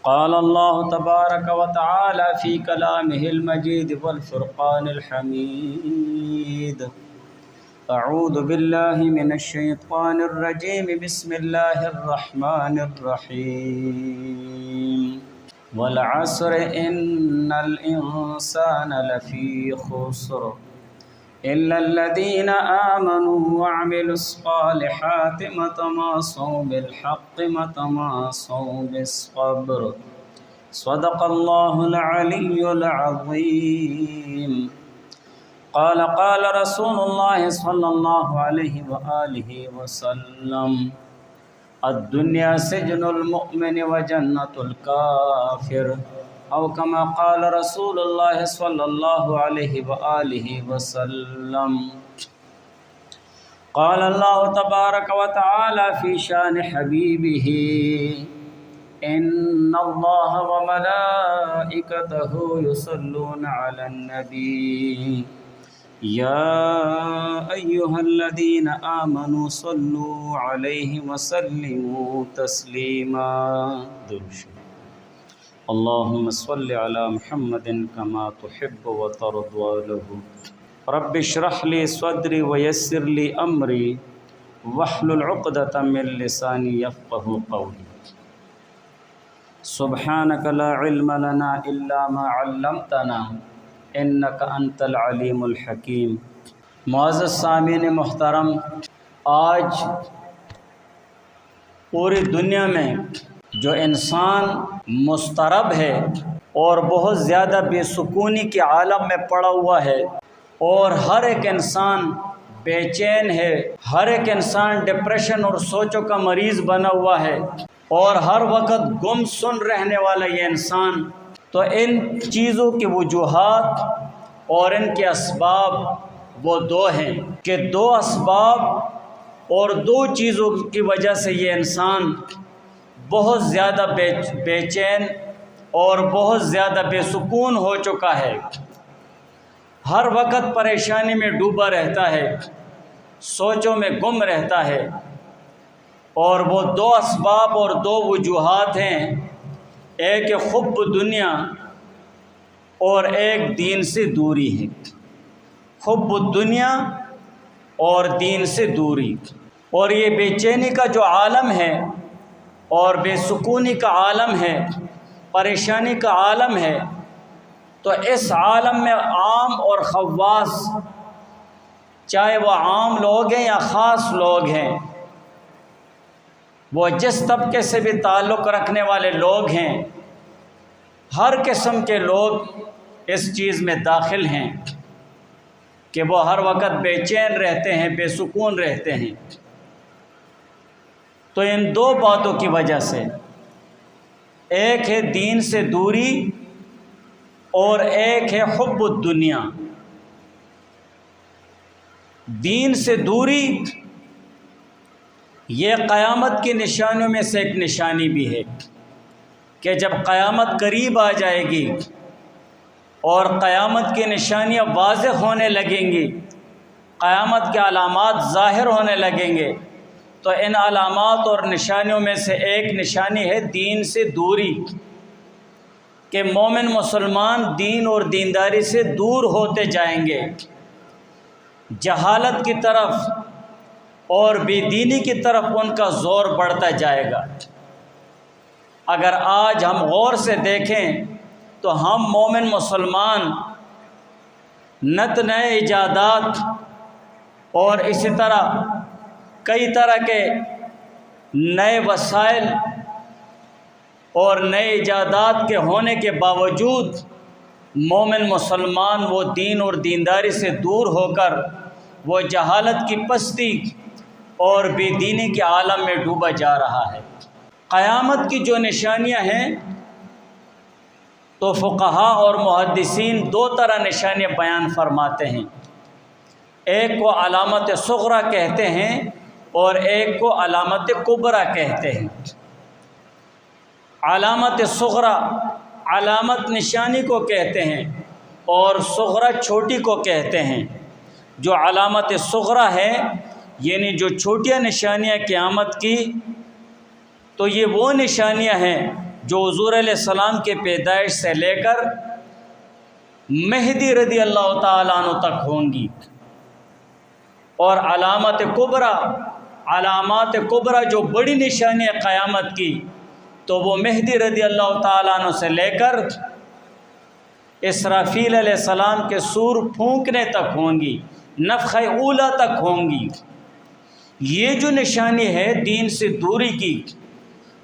قال الله تبارك وتعالى في كلامه المجيد والفرقان الحميد. أعوذ بالله من الشيطان الرجيم. بسم الله الرحمن الرحيم. والعصر إن الإنسان لفي خسر إلا الذين آمنوا وعملوا الصالحات وتواصوا بالحق وتواصوا بالصبر. صدق الله العلي العظيم. قال رسول الله صلى الله عليه وآله وسلم: الدنيا سجن المؤمن وجنة الكافر، أو كما قال رسول الله صلى الله عليه وآله وسلم. قال الله تبارك وتعالى في شان حبيبه: إن الله وملائكته يصلون على النبي يا أيها الذين آمنوا صلوا عليه وسلموا تسليما. اللهم صل على محمد كما تحب وترضى له. رب اشرح لي صدري ويسر لي أمري واحلل عقدة من لساني يفقه قولي. سبحانك لا علم لنا إلا ما علمتنا إنك أنت العليم الحكيم. معزز سامعین محترم، آج پوری دنیا میں جو انسان مضطرب ہے اور بہت زیادہ بے سکونی کے عالم میں پڑا ہوا ہے، اور ہر ایک انسان بے چین ہے، ہر ایک انسان ڈپریشن اور سوچوں کا مریض بنا ہوا ہے، اور ہر وقت گم سن رہنے والا یہ انسان، تو ان چیزوں کی وجوہات اور ان کے اسباب وہ دو ہیں کہ دو اسباب اور دو چیزوں کی وجہ سے یہ انسان بہت زیادہ بے چین اور بہت زیادہ بے سکون ہو چکا ہے، ہر وقت پریشانی میں ڈوبا رہتا ہے، سوچوں میں گم رہتا ہے، اور وہ دو اسباب اور دو وجوہات ہیں، ایک حب دنیا اور ایک دین سے دوری ہے۔ حب دنیا اور دین سے دوری، اور یہ بے چینی کا جو عالم ہے اور بے سکونی کا عالم ہے، پریشانی کا عالم ہے، تو اس عالم میں عام اور خواص، چاہے وہ عام لوگ ہیں یا خاص لوگ ہیں، وہ جس طبقے سے بھی تعلق رکھنے والے لوگ ہیں، ہر قسم کے لوگ اس چیز میں داخل ہیں کہ وہ ہر وقت بے چین رہتے ہیں، بے سکون رہتے ہیں۔ تو ان دو باتوں کی وجہ سے، ایک ہے دین سے دوری اور ایک ہے حب الدنیا۔ دین سے دوری یہ قیامت کی نشانیوں میں سے ایک نشانی بھی ہے کہ جب قیامت قریب آ جائے گی اور قیامت کی نشانیاں واضح ہونے لگیں گی، قیامت کے علامات ظاہر ہونے لگیں گے، تو ان علامات اور نشانیوں میں سے ایک نشانی ہے دین سے دوری، کہ مومن مسلمان دین اور دینداری سے دور ہوتے جائیں گے، جہالت کی طرف اور بے دینی کی طرف ان کا زور بڑھتا جائے گا۔ اگر آج ہم غور سے دیکھیں تو ہم مومن مسلمان نت نئے ایجادات اور اسی طرح کئی طرح کے نئے وسائل اور نئے ایجادات کے ہونے کے باوجود مومن مسلمان وہ دین اور دینداری سے دور ہو کر وہ جہالت کی پستی اور بے دینی کے عالم میں ڈوبا جا رہا ہے۔ قیامت کی جو نشانیاں ہیں تو فقہا اور محدثین دو طرح نشانیاں بیان فرماتے ہیں، ایک کو علامت صغریٰ کہتے ہیں اور ایک کو علامت کبریٰ کہتے ہیں۔ علامت صغریٰ علامت نشانی کو کہتے ہیں اور صغریٰ چھوٹی کو کہتے ہیں۔ جو علامت صغریٰ ہے یعنی جو چھوٹیاں نشانیاں قیامت کی، تو یہ وہ نشانیاں ہیں جو حضور علیہ السلام کے پیدائش سے لے کر مہدی رضی اللہ تعالیٰ عنہ تک ہوں گی۔ اور علامات کبریٰ جو بڑی نشانی ہے قیامت کی، تو وہ مہدی رضی اللہ تعالیٰ عنہ سے لے کر اسرافیل علیہ السلام کے سور پھونکنے تک ہوں گی، نفخہ اولیٰ تک ہوں گی۔ یہ جو نشانی ہے دین سے دوری کی،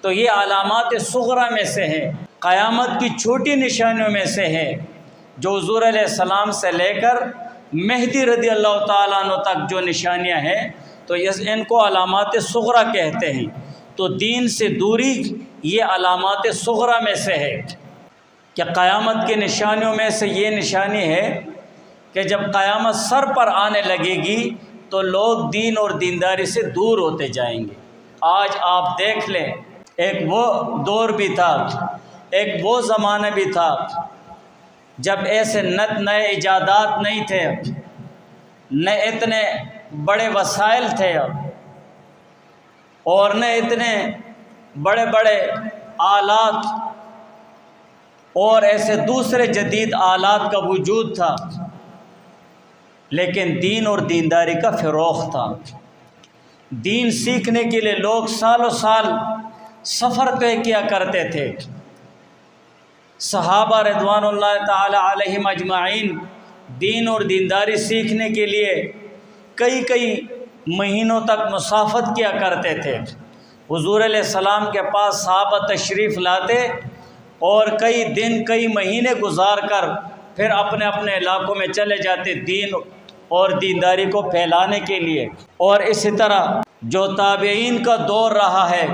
تو یہ علامات صغریٰ میں سے ہے، قیامت کی چھوٹی نشانیوں میں سے ہے، جو حضور علیہ السلام سے لے کر مہدی رضی اللہ تعالیٰ عنہ تک جو نشانیاں ہیں، تو ان کو علامات صغریٰ کہتے ہیں۔ تو دین سے دوری یہ علامات صغریٰ میں سے ہے کہ قیامت کی نشانیوں میں سے یہ نشانی ہے کہ جب قیامت سر پر آنے لگے گی تو لوگ دین اور دینداری سے دور ہوتے جائیں گے۔ آج آپ دیکھ لیں، ایک وہ دور بھی تھا، ایک وہ زمانہ بھی تھا جب ایسے نئے ایجادات نہیں تھے، نہ اتنے بڑے وسائل تھے اور نہ اتنے بڑے بڑے آلات اور ایسے دوسرے جدید آلات کا وجود تھا، لیکن دین اور دینداری کا فروغ تھا۔ دین سیکھنے کے لیے لوگ سالوں سال سفر طے کیا کرتے تھے۔ صحابہ رضوان اللہ تعالی علیہم اجمعین دین اور دینداری سیکھنے کے لیے کئی مہینوں تک مسافت کیا کرتے تھے۔ حضور علیہ السلام کے پاس صحابہ تشریف لاتے اور کئی دن کئی مہینے گزار کر پھر اپنے اپنے علاقوں میں چلے جاتے دین اور دینداری کو پھیلانے کے لیے۔ اور اسی طرح جو تابعین کا دور رہا ہے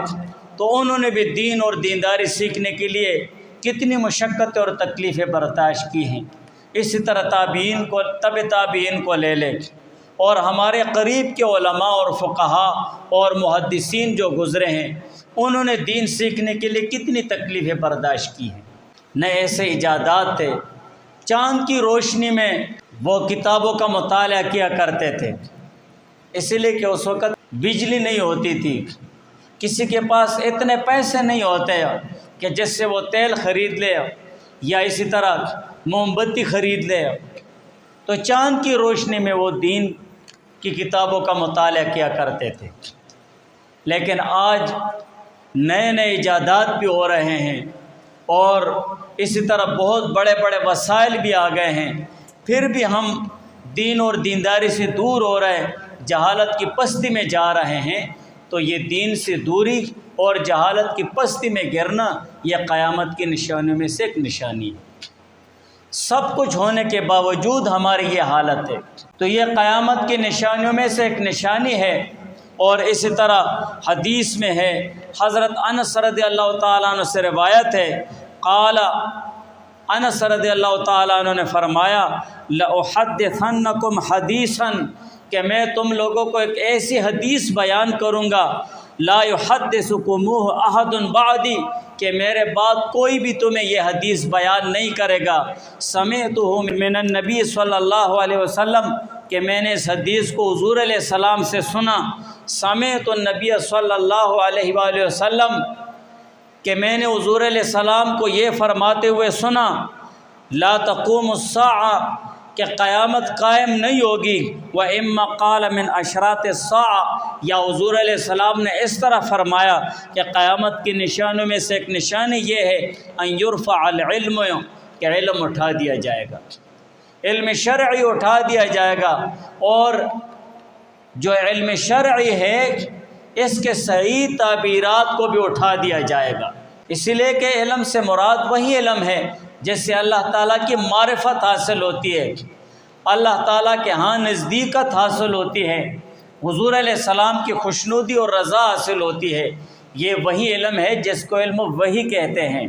تو انہوں نے بھی دین اور دینداری سیکھنے کے لیے کتنی مشقتیں اور تکلیفیں برداشت کی ہیں۔ اسی طرح تابعین کو لے لے، اور ہمارے قریب کے علماء اور فقہا اور محدثین جو گزرے ہیں، انہوں نے دین سیکھنے کے لیے کتنی تکلیفیں برداشت کی ہیں۔ نہ ایسے ایجادات تھے، چاند کی روشنی میں وہ کتابوں کا مطالعہ کیا کرتے تھے، اس لیے کہ اس وقت بجلی نہیں ہوتی تھی، کسی کے پاس اتنے پیسے نہیں ہوتے کہ جس سے وہ تیل خرید لے یا اسی طرح موم بتی خرید لے، تو چاند کی روشنی میں وہ دین کی کتابوں کا مطالعہ کیا کرتے تھے۔ لیکن آج نئے ایجادات بھی ہو رہے ہیں اور اسی طرح بہت بڑے بڑے وسائل بھی آ گئے ہیں، پھر بھی ہم دین اور دینداری سے دور ہو رہے، جہالت کی پستی میں جا رہے ہیں۔ تو یہ دین سے دوری اور جہالت کی پستی میں گرنا یہ قیامت کی نشانیوں میں سے ایک نشانی ہے۔ سب کچھ ہونے کے باوجود ہماری یہ حالت ہے، تو یہ قیامت کی نشانیوں میں سے ایک نشانی ہے۔ اور اسی طرح حدیث میں ہے، حضرت انس رضی اللہ تعالیٰ عنہ سے روایت ہے، قال انس رضی اللہ تعالیٰ عنہ نے فرمایا، لأحدثنکم حدیثا، کہ میں تم لوگوں کو ایک ایسی حدیث بیان کروں گا، لا یحدثکموہ احد بعدی، کہ میرے بعد کوئی بھی تمہیں یہ حدیث بیان نہیں کرے گا، سمعتہ من النبی صلی اللہ علیہ وسلم، کہ میں نے اس حدیث کو حضور علیہ السلام سے سنا، سمعت النبی صلی اللہ علیہ وآلہ وسلم، کہ میں نے حضور علیہ السلام کو یہ فرماتے ہوئے سنا، لا تقوم الساعہ، کہ قیامت قائم نہیں ہوگی، وَإِمَّا قَالَ مِنْ أَشْرَاطِ السَّاعَةِ، یا حضور علیہ السلام نے اس طرح فرمایا کہ قیامت کی نشانوں میں سے ایک نشانی یہ ہے، أَن يُرْفَعَ الْعِلْمُ، کہ علم اٹھا دیا جائے گا، علم شرعی اٹھا دیا جائے گا، اور جو علم شرعی ہے اس کے صحیح تعبیرات کو بھی اٹھا دیا جائے گا، اسی لیے کہ علم سے مراد وہی علم ہے جس سے اللہ تعالیٰ کی معرفت حاصل ہوتی ہے، اللہ تعالیٰ کے ہاں نزدیکت حاصل ہوتی ہے، حضور علیہ السلام کی خوشنودی اور رضا حاصل ہوتی ہے۔ یہ وہی علم ہے جس کو علم وحی کہتے ہیں،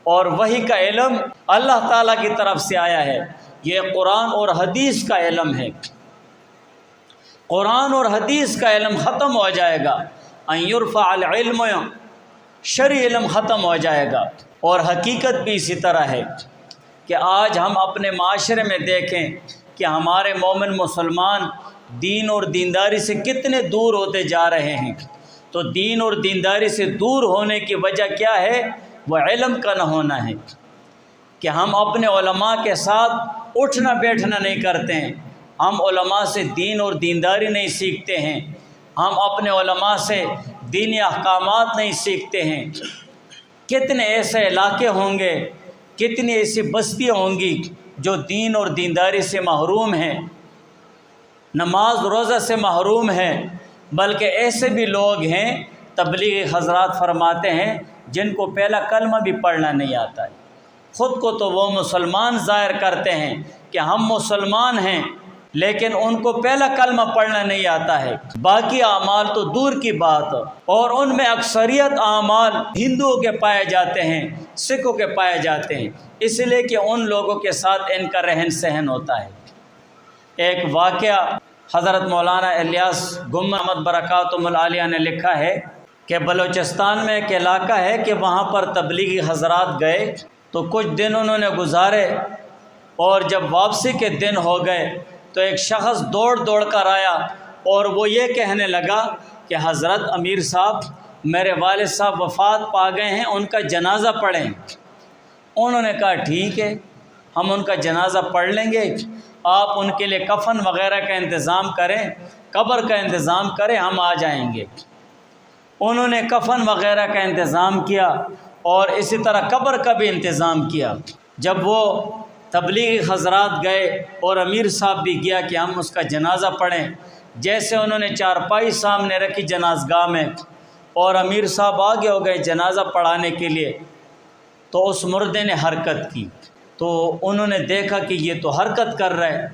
اور وحی کا علم اللہ تعالیٰ کی طرف سے آیا ہے، یہ قرآن اور حدیث کا علم ہے۔ قرآن اور حدیث کا علم ختم ہو جائے گا، ان یرفع العلم، شرعی علم ختم ہو جائے گا۔ اور حقیقت بھی اسی طرح ہے کہ آج ہم اپنے معاشرے میں دیکھیں کہ ہمارے مومن مسلمان دین اور دینداری سے کتنے دور ہوتے جا رہے ہیں۔ تو دین اور دینداری سے دور ہونے کی وجہ کیا ہے وہ علم کا نہ ہونا ہے کہ ہم اپنے علماء کے ساتھ اٹھنا بیٹھنا نہیں کرتے ہیں، ہم علماء سے دین اور دینداری نہیں سیکھتے ہیں، ہم اپنے علماء سے دینی احکامات نہیں سیکھتے ہیں۔ کتنے ایسے علاقے ہوں گے، کتنی ایسی بستیاں ہوں گی جو دین اور دینداری سے محروم ہیں، نماز روزہ سے محروم ہیں، بلکہ ایسے بھی لوگ ہیں، تبلیغی حضرات فرماتے ہیں، جن کو پہلا کلمہ بھی پڑھنا نہیں آتا ہے۔ خود کو تو وہ مسلمان ظاہر کرتے ہیں کہ ہم مسلمان ہیں، لیکن ان کو پہلا کلمہ پڑھنا نہیں آتا ہے۔ باقی اعمال تو دور کی بات، اور ان میں اکثریت اعمال ہندوؤں کے پائے جاتے ہیں، سکھوں کے پائے جاتے ہیں، اس لیے کہ ان لوگوں کے ساتھ ان کا رہن سہن ہوتا ہے۔ ایک واقعہ حضرت مولانا الیاس گم محمد برکاتہم العالیہ نے لکھا ہے کہ بلوچستان میں ایک علاقہ ہے کہ وہاں پر تبلیغی حضرات گئے تو کچھ دن انہوں نے گزارے، اور جب واپسی کے دن ہو گئے تو ایک شخص دوڑ کر آیا اور وہ یہ کہنے لگا کہ حضرت امیر صاحب، میرے والد صاحب وفات پا گئے ہیں، ان کا جنازہ پڑھیں۔ انہوں نے کہا ٹھیک ہے، ہم ان کا جنازہ پڑھ لیں گے، آپ ان کے لیے کفن وغیرہ کا انتظام کریں، قبر کا انتظام کریں، ہم آ جائیں گے۔ انہوں نے کفن وغیرہ کا انتظام کیا اور اسی طرح قبر کا بھی انتظام کیا۔ جب وہ تبلیغی حضرات گئے اور امیر صاحب بھی گیا کہ ہم اس کا جنازہ پڑھیں، جیسے انہوں نے چارپائی سامنے رکھی جنازگاہ میں اور امیر صاحب آگے ہو گئے جنازہ پڑھانے کے لیے، تو اس مردے نے حرکت کی، تو انہوں نے دیکھا کہ یہ تو حرکت کر رہا ہے،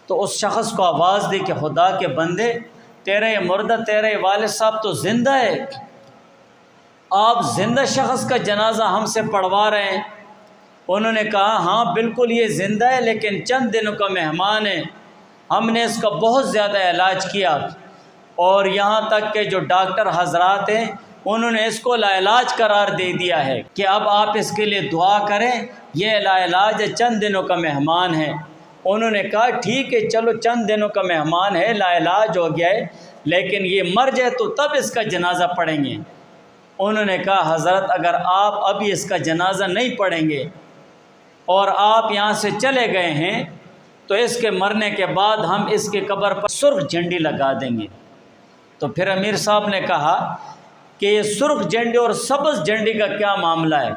تو اس شخص کو آواز دی کہ خدا کے بندے، تیرا یہ مردہ، تیرے یہ والد صاحب تو زندہ ہے، آپ زندہ شخص کا جنازہ ہم سے پڑھوا رہے ہیں؟ انہوں نے کہا ہاں بالکل یہ زندہ ہے، لیکن چند دنوں کا مہمان ہے، ہم نے اس کا بہت زیادہ علاج کیا، اور یہاں تک کہ جو ڈاکٹر حضرات ہیں انہوں نے اس کو لاعلاج قرار دے دیا ہے کہ اب آپ اس کے لیے دعا کریں، یہ لاعلاج ہے، چند دنوں کا مہمان ہے۔ انہوں نے کہا ٹھیک ہے، چلو چند دنوں کا مہمان ہے، لاعلاج ہو گیا ہے، لیکن یہ مر جائے تو تب اس کا جنازہ پڑھیں گے۔ انہوں نے کہا حضرت اگر آپ ابھی اس کا جنازہ نہیں پڑھیں گے اور آپ یہاں سے چلے گئے ہیں تو اس کے مرنے کے بعد ہم اس کے قبر پر سرخ جھنڈی لگا دیں گے۔ تو پھر امیر صاحب نے کہا کہ یہ سرخ جھنڈی اور سبز جھنڈی کا کیا معاملہ ہے؟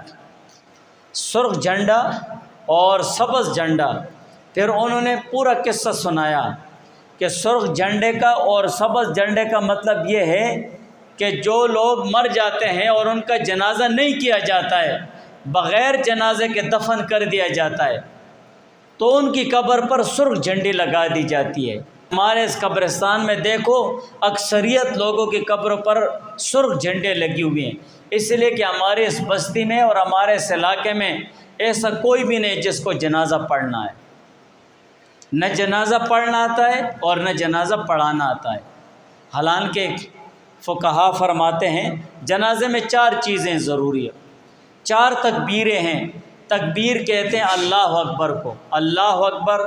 سرخ جھنڈا اور سبز جھنڈا، پھر انہوں نے پورا قصہ سنایا کہ سرخ جھنڈے کا اور سبز جھنڈے کا مطلب یہ ہے کہ جو لوگ مر جاتے ہیں اور ان کا جنازہ نہیں کیا جاتا ہے، بغیر جنازے کے دفن کر دیا جاتا ہے، تو ان کی قبر پر سرخ جھنڈی لگا دی جاتی ہے۔ ہمارے اس قبرستان میں دیکھو اکثریت لوگوں کی قبروں پر سرخ جھنڈے لگی ہوئی ہیں، اس لیے کہ ہمارے اس بستی میں اور ہمارے اس علاقے میں ایسا کوئی بھی نہیں جس کو جنازہ پڑھنا ہے، نہ جنازہ پڑھنا آتا ہے اور نہ جنازہ پڑھانا آتا ہے۔ حالانکہ فقہا فرماتے ہیں جنازے میں 4 چیزیں ضروری ہیں، 4 تکبیریں ہیں۔ تکبیر کہتے ہیں اللہ اکبر کو، اللہ اکبر،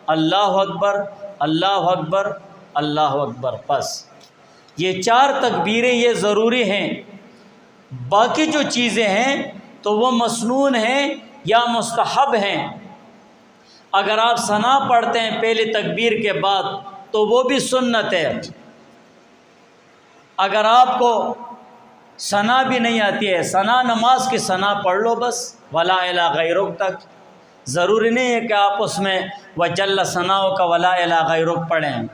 اللہ اکبر، اللہ اکبر، اللہ اکبر، بس یہ 4 تکبیریں یہ ضروری ہیں۔ باقی جو چیزیں ہیں تو وہ مسنون ہیں یا مستحب ہیں۔ اگر آپ ثنا پڑھتے ہیں پہلی تکبیر کے بعد تو وہ بھی سنت ہے۔ اگر آپ کو ثنا بھی نہیں آتی ہے، ثنا نماز کی ثنا پڑھ لو بس، ولا الہ غیرک تک، ضروری نہیں ہے کہ آپ اس میں وجل ثناؤک ولا الہ غیرک پڑھیں،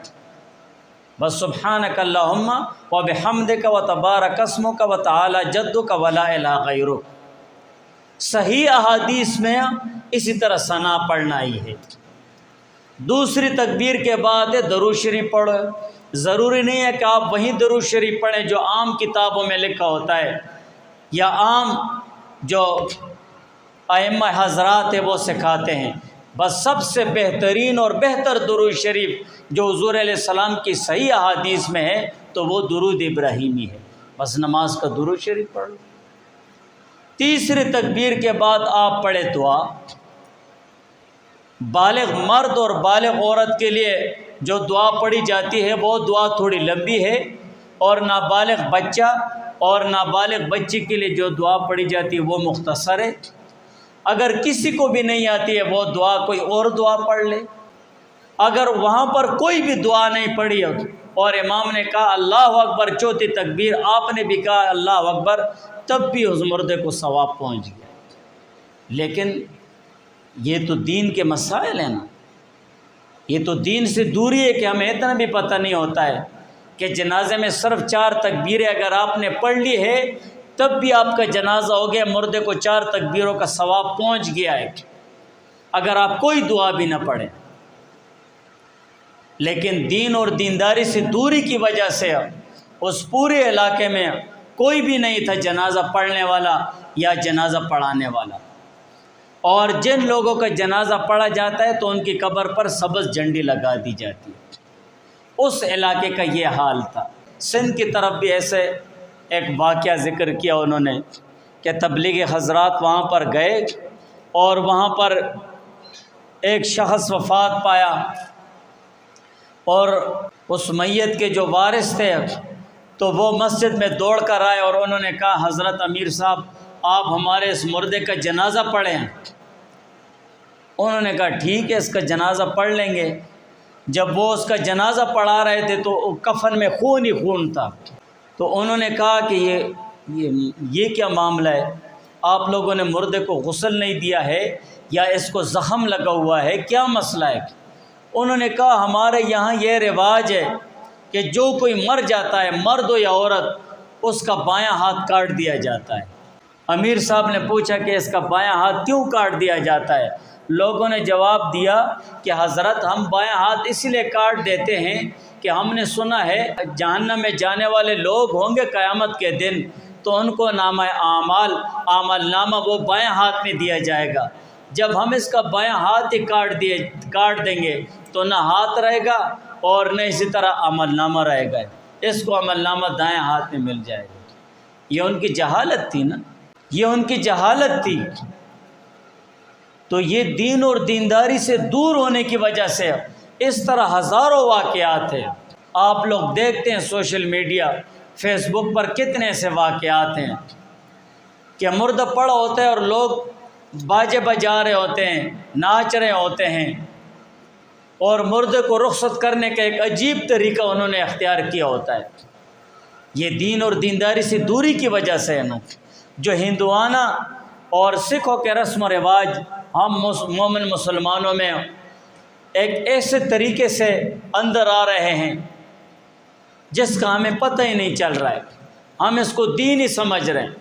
بس سبحانک اللہم وبحمدک وتبارک اسمک وتعالی جدک ولا الہ غیرک۔ صحیح احادیث میں اسی طرح ثنا پڑھنا ہی ہے۔ دوسری تکبیر کے بعد درود شریف پڑھو، ضروری نہیں ہے کہ آپ وہیں درود شریف پڑھیں جو عام کتابوں میں لکھا ہوتا ہے یا عام جو ائمہ حضرات ہیں وہ سکھاتے ہیں، بس سب سے بہترین اور بہتر درود شریف جو حضور علیہ السلام کی صحیح احادیث میں ہے تو وہ درود ابراہیمی ہے، بس نماز کا درود شریف پڑھ لو۔ تیسری تکبیر کے بعد آپ پڑھے دعا۔ بالغ مرد اور بالغ عورت کے لیے جو دعا پڑھی جاتی ہے وہ دعا تھوڑی لمبی ہے، اور نابالغ بچہ اور نابالغ بچے کے لیے جو دعا پڑھی جاتی ہے وہ مختصر ہے۔ اگر کسی کو بھی نہیں آتی ہے وہ دعا کوئی اور دعا پڑھ لے۔ اگر وہاں پر کوئی بھی دعا نہیں پڑھی اور امام نے کہا اللہ اکبر چوتھی تکبیر، آپ نے بھی کہا اللہ اکبر، تب بھی اس مردے کو ثواب پہنچ گیا۔ لیکن یہ تو دین کے مسائل ہیں نا، یہ تو دین سے دوری ہے کہ ہمیں اتنا بھی پتہ نہیں ہوتا ہے کہ جنازے میں صرف 4 تکبیریں اگر آپ نے پڑھ لی ہے تب بھی آپ کا جنازہ ہو گیا، مردے کو 4 تکبیروں کا ثواب پہنچ گیا ہے اگر آپ کوئی دعا بھی نہ پڑھیں۔ لیکن دین اور دینداری سے دوری کی وجہ سے اس پورے علاقے میں کوئی بھی نہیں تھا جنازہ پڑھنے والا یا جنازہ پڑھانے والا، اور جن لوگوں کا جنازہ پڑھا جاتا ہے تو ان کی قبر پر سبز جھنڈی لگا دی جاتی ہے۔ اس علاقے کا یہ حال تھا۔ سندھ کی طرف بھی ایسے ایک واقعہ ذکر کیا انہوں نے کہ تبلیغی حضرات وہاں پر گئے اور وہاں پر ایک شخص وفات پایا، اور اس میت کے جو وارث تھے تو وہ مسجد میں دوڑ کر آئے اور انہوں نے کہا حضرت امیر صاحب آپ ہمارے اس مردے کا جنازہ پڑھیں۔ انہوں نے کہا ٹھیک ہے اس کا جنازہ پڑھ لیں گے۔ جب وہ اس کا جنازہ پڑھا رہے تھے تو کفن میں خون ہی خون تھا، تو انہوں نے کہا کہ یہ کیا معاملہ ہے، آپ لوگوں نے مردے کو غسل نہیں دیا ہے یا اس کو زخم لگا ہوا ہے، کیا مسئلہ ہے؟ انہوں نے کہا ہمارے یہاں یہ رواج ہے کہ جو کوئی مر جاتا ہے مرد ہو یا عورت اس کا بایاں ہاتھ کاٹ دیا جاتا ہے۔ امیر صاحب نے پوچھا کہ اس کا بایاں ہاتھ کیوں کاٹ دیا جاتا ہے؟ لوگوں نے جواب دیا کہ حضرت ہم بایاں ہاتھ اس لیے کاٹ دیتے ہیں کہ ہم نے سنا ہے جہنم میں جانے والے لوگ ہوں گے قیامت کے دن تو ان کو نامہ اعمال نامہ وہ بایاں ہاتھ میں دیا جائے گا، جب ہم اس کا بایاں ہاتھ ہی کاٹ دیں گے تو نہ ہاتھ رہے گا اور نہ اسی طرح عمل نامہ رہے گا، اس کو عمل نامہ دائیں ہاتھ میں مل جائے گا۔ یہ ان کی جہالت تھی نا، یہ ان کی جہالت تھی۔ تو یہ دین اور دینداری سے دور ہونے کی وجہ سے اس طرح ہزاروں واقعات ہیں۔ آپ لوگ دیکھتے ہیں سوشل میڈیا فیس بک پر کتنے ایسے واقعات ہیں کہ مردہ پڑا ہوتا ہے اور لوگ باجے بجا رہے ہوتے ہیں، ناچ رہے ہوتے ہیں، اور مردے کو رخصت کرنے کا ایک عجیب طریقہ انہوں نے اختیار کیا ہوتا ہے۔ یہ دین اور دینداری سے دوری کی وجہ سے ہے نا، جو ہندوانہ اور سکھوں کے رسم و رواج ہم مومن مسلمانوں میں ایک ایسے طریقے سے اندر آ رہے ہیں جس کا ہمیں پتہ ہی نہیں چل رہا ہے، ہم اس کو دین ہی سمجھ رہے ہیں۔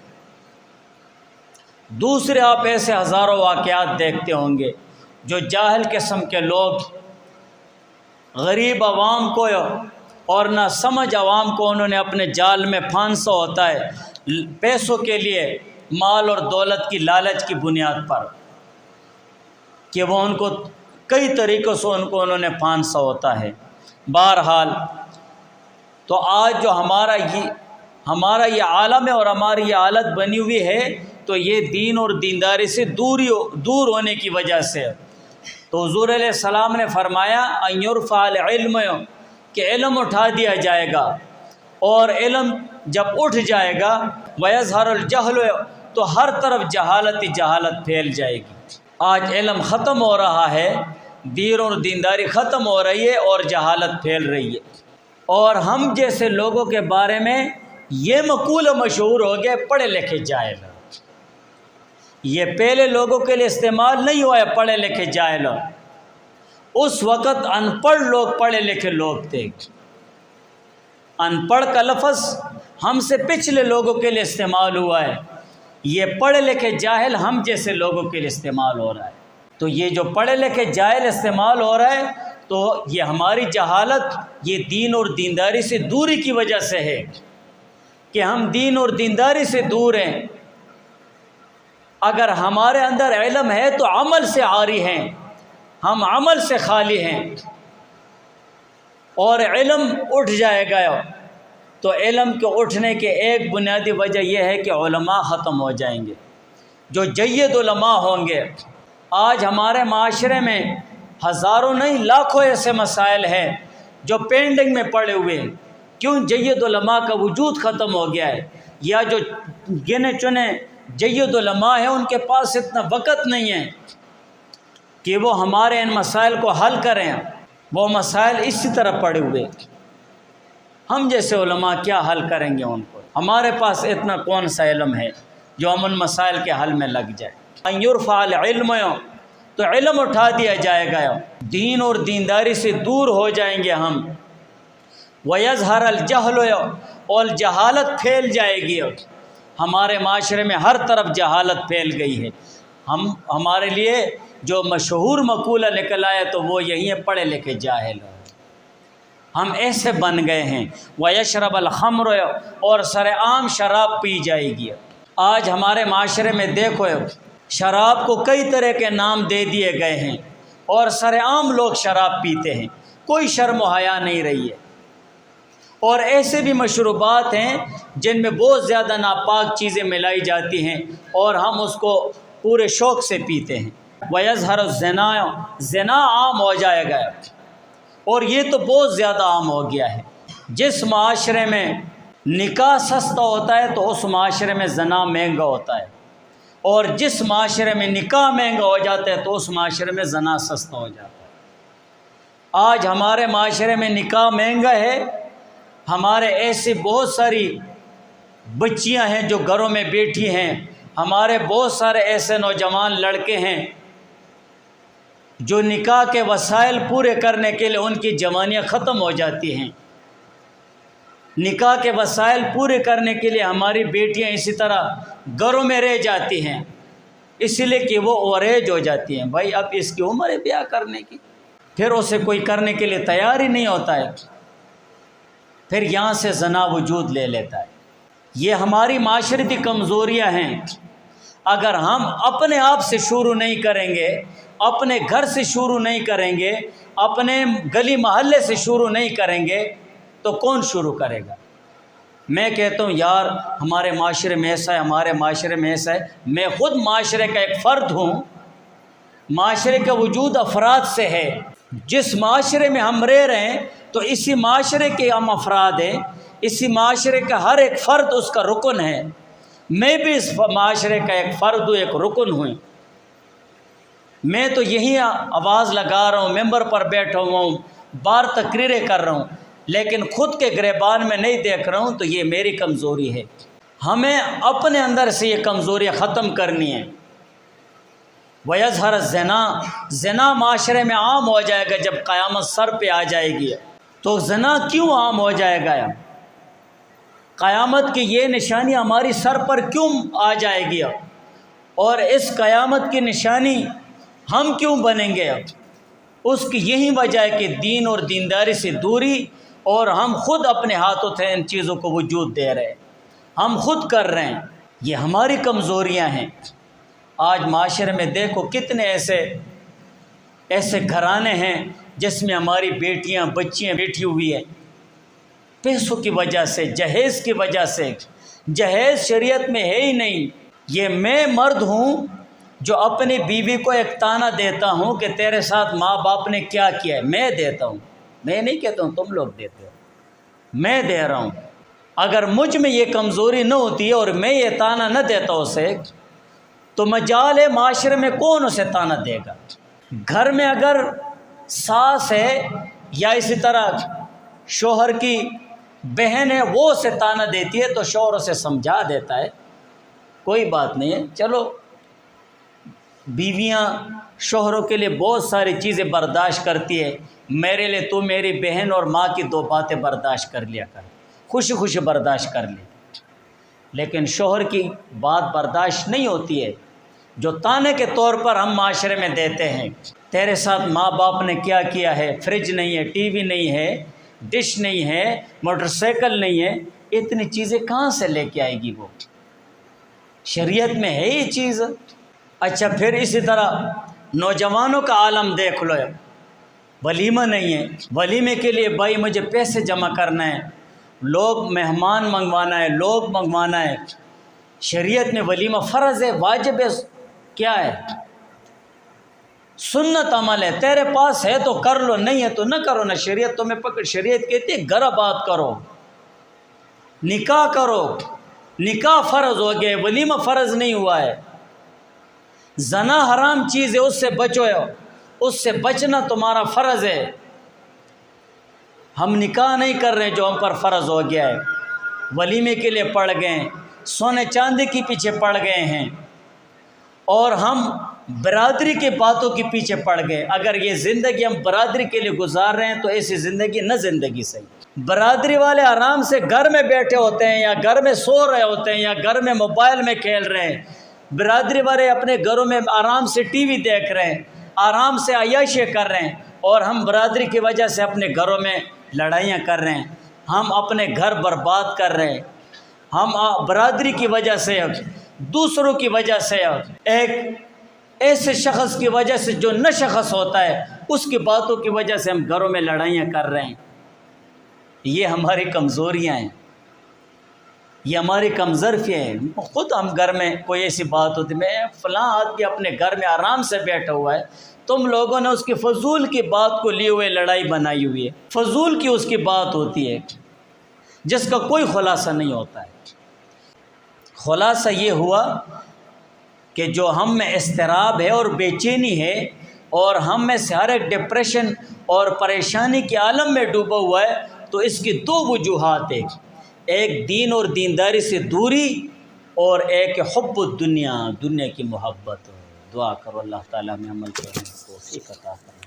دوسرے آپ ایسے ہزاروں واقعات دیکھتے ہوں گے جو جاہل قسم کے لوگ غریب عوام کو اور نہ سمجھ عوام کو انہوں نے اپنے جال میں پھانسا ہوتا ہے پیسوں کے لیے، مال اور دولت کی لالچ کی بنیاد پر، کہ وہ ان کو کئی طریقوں سے انہوں نے پھانسا ہوتا ہے۔ بہرحال تو آج جو ہمارا یہ عالم ہے اور ہماری یہ حالت بنی ہوئی ہے تو یہ دین اور دینداری سے دور ہونے کی وجہ سے۔ تو حضور علیہ السلام نے فرمایا ان یرفع العلم، کہ علم اٹھا دیا جائے گا، اور علم جب اٹھ جائے گا ویظہر الجہل، تو ہر طرف جہالت ہی جہالت پھیل جائے گی۔ آج علم ختم ہو رہا ہے، دین اور دینداری ختم ہو رہی ہے اور جہالت پھیل رہی ہے، اور ہم جیسے لوگوں کے بارے میں یہ مقولہ مشہور ہو گیا پڑھے لکھے جاہل۔ یہ پہلے لوگوں کے لیے استعمال نہیں ہوا ہے پڑھے لکھے جاہل، اس وقت ان پڑھ لوگ پڑھے لکھے لوگ تھے۔ ان پڑھ کا لفظ ہم سے پچھلے لوگوں کے لیے استعمال ہوا ہے، یہ پڑھے لکھے جاہل ہم جیسے لوگوں کے لیے استعمال ہو رہا ہے۔ تو یہ جو پڑھے لکھے جاہل استعمال ہو رہا ہے تو یہ ہماری جہالت، یہ دین اور دینداری سے دوری کی وجہ سے ہے کہ ہم دین اور دینداری سے دور ہیں۔ اگر ہمارے اندر علم ہے تو عمل سے عاری ہیں، ہم عمل سے خالی ہیں، اور علم اٹھ جائے گا تو علم کے اٹھنے کے ایک بنیادی وجہ یہ ہے کہ علماء ختم ہو جائیں گے، جو جید علماء ہوں گے۔ آج ہمارے معاشرے میں ہزاروں نہیں لاکھوں ایسے مسائل ہیں جو پینڈنگ میں پڑے ہوئے ہیں، کیوں جید علماء کا وجود ختم ہو گیا ہے، یا جو گنے چنے جید علماء ہیں ان کے پاس اتنا وقت نہیں ہے کہ وہ ہمارے ان مسائل کو حل کریں، وہ مسائل اسی طرح پڑے ہوئے، ہم جیسے علماء کیا حل کریں گے ان کو؟ ہمارے پاس اتنا کون سا علم ہے جو ہم ان مسائل کے حل میں لگ جائے؟ ان یرفع العلم، تو علم اٹھا دیا جائے گا، دین اور دینداری سے دور ہو جائیں گے ہم، وَيَظْهَرَ الْجَهْلُ، اور جہالت پھیل جائے گی، ہمارے معاشرے میں ہر طرف جہالت پھیل گئی ہے، ہمارے لیے جو مشہور مقولہ نکل آیا تو وہ یہی ہے، پڑھے لکھے جاہل، ہم ایسے بن گئے ہیں۔ وَيَشْرَبَ الْخَمْرُ، اور سر عام شراب پی جائے گی۔ آج ہمارے معاشرے میں دیکھو شراب کو کئی طرح کے نام دے دیے گئے ہیں اور سر عام لوگ شراب پیتے ہیں، کوئی شرم و حیا نہیں رہی ہے، اور ایسے بھی مشروبات ہیں جن میں بہت زیادہ ناپاک چیزیں ملائی جاتی ہیں اور ہم اس کو پورے شوق سے پیتے ہیں۔ وَيَظْهَرُ الزِّنَا، زنا عام ہو جائے گا، اور یہ تو بہت زیادہ عام ہو گیا ہے۔ جس معاشرے میں نکاح سستا ہوتا ہے تو اس معاشرے میں زنا مہنگا ہوتا ہے، اور جس معاشرے میں نکاح مہنگا ہو جاتا ہے تو اس معاشرے میں زنا سستا ہو جاتا ہے۔ آج ہمارے معاشرے میں نکاح مہنگا ہے، ہمارے ایسی بہت ساری بچیاں ہیں جو گھروں میں بیٹھی ہیں، ہمارے بہت سارے ایسے نوجوان لڑکے ہیں جو نکاح کے وسائل پورے کرنے کے لیے ان کی جوانیاں ختم ہو جاتی ہیں، نکاح کے وسائل پورے کرنے کے لیے ہماری بیٹیاں اسی طرح گھروں میں رہ جاتی ہیں، اسی لیے کہ وہ اوور ایج ہو جاتی ہیں۔ بھائی اب اس کی عمر ہے بیاہ کرنے کی، پھر اسے کوئی کرنے کے لیے تیار ہی نہیں ہوتا ہے، پھر یہاں سے زنا وجود لے لیتا ہے۔ یہ ہماری معاشرتی کمزوریاں ہیں، اگر ہم اپنے آپ سے شروع نہیں کریں گے، اپنے گھر سے شروع نہیں کریں گے، اپنے گلی محلے سے شروع نہیں کریں گے تو کون شروع کرے گا؟ میں کہتا ہوں یار ہمارے معاشرے میں ایسا ہے، ہمارے معاشرے میں ایسا ہے، میں خود معاشرے کا ایک فرد ہوں، معاشرے کا وجود افراد سے ہے، جس معاشرے میں ہم رہ رہے ہیں تو اسی معاشرے کے ہم افراد ہیں، اسی معاشرے کا ہر ایک فرد اس کا رکن ہے، میں بھی اس معاشرے کا ایک فرد ہوں، ایک رکن ہوں۔ میں تو یہی آواز لگا رہا ہوں، ممبر پر بیٹھا ہوا ہوں، بار تقریریں کر رہا ہوں، لیکن خود کے گریبان میں نہیں دیکھ رہا ہوں، تو یہ میری کمزوری ہے۔ ہمیں اپنے اندر سے یہ کمزوریاں ختم کرنی ہیں۔ وَيَظْهَرَ الزِّنَا، زنا معاشرے میں عام ہو جائے گا جب قیامت سر پہ آ جائے گی۔ تو زنا کیوں عام ہو جائے گا؟ قیامت کی یہ نشانی ہماری سر پر کیوں آ جائے گی؟ اور اس قیامت کی نشانی ہم کیوں بنیں گے؟ اس کی یہی وجہ ہے کہ دین اور دینداری سے دوری، اور ہم خود اپنے ہاتھوں سے ان چیزوں کو وجود دے رہے ہیں، ہم خود کر رہے ہیں، یہ ہماری کمزوریاں ہیں۔ آج معاشرے میں دیکھو کتنے ایسے گھرانے ہیں جس میں ہماری بیٹیاں بچیاں بیٹھی ہوئی ہیں، پیسوں کی وجہ سے، جہیز کی وجہ سے۔ جہیز شریعت میں ہے ہی نہیں۔ یہ میں مرد ہوں جو اپنی بیوی کو ایک طعنہ دیتا ہوں کہ تیرے ساتھ ماں باپ نے کیا کیا ہے، میں دیتا ہوں، میں نہیں کہتا ہوں تم لوگ دیتے ہو، میں دے رہا ہوں۔ اگر مجھ میں یہ کمزوری نہ ہوتی ہے اور میں یہ طعنہ نہ دیتا اسے تو مجال ہے معاشرے میں کون اسے طعنہ دے گا؟ گھر میں اگر ساس ہے یا اسی طرح شوہر کی بہن ہے وہ اسے طعنہ دیتی ہے تو شوہر اسے سمجھا دیتا ہے، کوئی بات نہیں ہے، چلو۔ بیویاں شوہروں کے لیے بہت ساری چیزیں برداشت کرتی ہے، میرے لیے تو میری بہن اور ماں کی 2 باتیں برداشت کر لیا کر، خوشی خوشی برداشت کر لی، لیکن شوہر کی بات برداشت نہیں ہوتی ہے جو طعنے کے طور پر ہم معاشرے میں دیتے ہیں۔ تیرے ساتھ ماں باپ نے کیا کیا ہے، فریج نہیں ہے، ٹی وی نہیں ہے، ڈش نہیں ہے، موٹر سائیکل نہیں ہے، اتنی چیزیں کہاں سے لے کے آئے گی وہ؟ شریعت میں ہے یہ چیز۔ اچھا پھر اسی طرح نوجوانوں کا عالم دیکھ لو، ولیمہ نہیں ہے، ولیمے کے لیے بھائی مجھے پیسے جمع کرنا ہے، لوگ مہمان منگوانا ہے، لوگ منگوانا ہے۔ شریعت میں ولیمہ فرض ہے، واجب ہے، کیا ہے؟ سنت عمل ہے، تیرے پاس ہے تو کر لو، نہیں ہے تو نہ کرو، نہ شریعت تمہیں پکڑ۔ شریعت کہتی ہے گھر آباد کرو، نکاح کرو، نکاح فرض ہو گیا، ولیمہ فرض نہیں ہوا ہے۔ زنا حرام چیز ہے، اس سے بچو، اس سے بچنا تمہارا فرض ہے۔ ہم نکاح نہیں کر رہے جو ہم پر فرض ہو گیا ہے، ولیمے کے لیے پڑ گئے، سونے چاندی کے پیچھے پڑ گئے ہیں، اور ہم برادری کے باتوں کے پیچھے پڑ گئے۔ اگر یہ زندگی ہم برادری کے لیے گزار رہے ہیں تو ایسی زندگی نہ زندگی صحیح۔ برادری والے آرام سے گھر میں بیٹھے ہوتے ہیں، یا گھر میں سو رہے ہوتے ہیں، یا گھر میں موبائل میں کھیل رہے ہیں۔ برادری والے اپنے گھروں میں آرام سے ٹی وی دیکھ رہے ہیں، آرام سے عیاشی کر رہے ہیں، اور ہم برادری کی وجہ سے اپنے گھروں میں لڑائیاں کر رہے ہیں، ہم اپنے گھر برباد کر رہے ہیں۔ ہم برادری کی وجہ سے، دوسروں کی وجہ سے، ایک ایسے شخص کی وجہ سے جو نہ شخص ہوتا ہے، اس کی باتوں کی وجہ سے ہم گھروں میں لڑائیاں کر رہے ہیں۔ یہ ہماری کمزوریاں ہیں، یہ ہماری کمزوریاں ہیں۔ خود ہم گھر میں کوئی ایسی بات ہوتی، میں فلاں آدمی اپنے گھر میں آرام سے بیٹھا ہوا ہے، تم لوگوں نے اس کی فضول کی بات کو لیے ہوئے لڑائی بنائی ہوئی ہے۔ فضول کی اس کی بات ہوتی ہے جس کا کوئی خلاصہ نہیں ہوتا ہے۔ خلاصہ یہ ہوا کہ جو ہم میں اضطراب ہے اور بے چینی ہے، اور ہم میں سے ہر ایک ڈپریشن اور پریشانی کے عالم میں ڈوبا ہوا ہے، تو اس کی دو وجوہات ہیں، ایک دین اور دینداری سے دوری، اور ایک حب الدنیا، دنیا کی محبت۔ دعا کرو اللہ تعالیٰ میں عمل کرنے کو توفیق عطا فرمائے۔